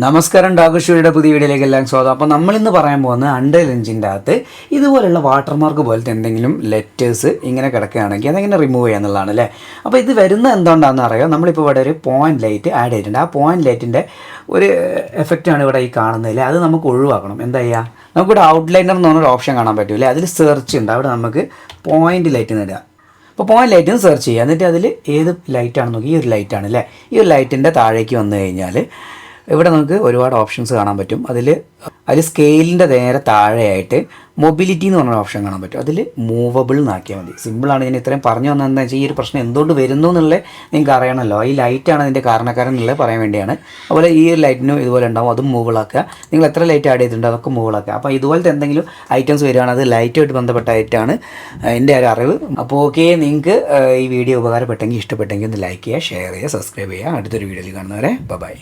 നമസ്കാരം, ഡാഗുഷയുടെ പുതിയ വീഡിയോയിലേക്ക് എല്ലാം സ്വാഗതം. അപ്പോൾ നമ്മളിന്ന് പറയാൻ പോകുന്നത് അണ്ടർ ലെഞ്ചിൻ്റെ അകത്ത് ഇതുപോലെയുള്ള വാട്ടർമാർക്ക് പോലത്തെ എന്തെങ്കിലും ലെറ്റേഴ്സ് ഇങ്ങനെ കിടക്കുകയാണെങ്കിൽ അതെങ്ങനെ റിമൂവ് ചെയ്യുക എന്നുള്ളതാണ് അല്ലേ. അപ്പോൾ ഇത് വരുന്നത് എന്തുകൊണ്ടാണെന്ന് അറിയാം. നമ്മളിപ്പോൾ ഇവിടെ ഒരു പോയിൻറ്റ് ലൈറ്റ് ആഡ് ചെയ്തിട്ടുണ്ട്. ആ പോയിൻറ്റ് ലൈറ്റിൻ്റെ ഒരു എഫക്റ്റാണ് ഇവിടെ ഈ കാണുന്നതിൽ. അത് നമുക്ക് ഒഴിവാക്കണം. എന്താ ചെയ്യുക, നമുക്കിവിടെ ഔട്ട്ലൈനർ എന്ന് പറഞ്ഞൊരു ഓപ്ഷൻ കാണാൻ പറ്റില്ല. അതിൽ സെർച്ച് ഉണ്ട്. അവിടെ നമുക്ക് പോയിൻറ്റ് ലൈറ്റ് നേടുക. അപ്പോൾ പോയിൻറ്റ് ലൈറ്റ് സെർച്ച് ചെയ്യുക. എന്നിട്ട് അതിൽ ഏത് ലൈറ്റാണെന്ന് നോക്കി. ഈ ഒരു ലൈറ്റാണ് അല്ലേ. ഈ ഒരു ലൈറ്റിൻ്റെ താഴേക്ക് വന്നു കഴിഞ്ഞാൽ ഇവിടെ നമുക്ക് ഒരുപാട് ഓപ്ഷൻസ് കാണാൻ പറ്റും. അതിൽ സ്കെയിലിൻ്റെ നേരെ താഴെയായിട്ട് മൊബിലിറ്റി എന്ന് പറഞ്ഞ ഓപ്ഷൻ കാണാൻ പറ്റും. അതിൽ മൂവബിൾ എന്നാക്കിയാൽ മതി. സിമ്പിളാണ്. ഞാൻ ഇത്രയും പറഞ്ഞു വന്നതെന്ന് വെച്ചാൽ ഈ ഒരു പ്രശ്നം എന്തുകൊണ്ട് വരുന്നു എന്നുള്ളത് നിങ്ങൾക്ക് അറിയണമല്ലോ. ഈ ലൈറ്റാണ് അതിൻ്റെ കാരണക്കാരൻ എന്നുള്ളത് പറയാൻ വേണ്ടിയാണ്. അതുപോലെ ഈ ഒരു ലൈറ്റിനും ഇതുപോലെ ഉണ്ടാവും. അതും മൂവബിളാക്കുക. നിങ്ങൾ എത്ര ലൈറ്റ് ആഡ് ചെയ്തിട്ടുണ്ടോ അതൊക്കെ മൂവബിളാക്കുക. അപ്പോൾ ഇതുപോലത്തെ എന്തെങ്കിലും ഐറ്റംസ് വരികയാണ്, അത് ലൈറ്റുമായിട്ട് ബന്ധപ്പെട്ടായിട്ടാണ് എൻ്റെ ഒരു അറിവ്. അപ്പോൾ ഓക്കെ, നിങ്ങൾക്ക് ഈ വീഡിയോ ഉപകാരപ്പെട്ടെങ്കിൽ ഇഷ്ടപ്പെട്ടെങ്കിൽ ഒന്ന് ലൈക്ക് ചെയ്യുക, ഷെയർ ചെയ്യുക, സബ്സ്ക്രൈബ് ചെയ്യുക. അടുത്തൊരു വീഡിയോയിൽ കാണുന്നവരെ ബൈ.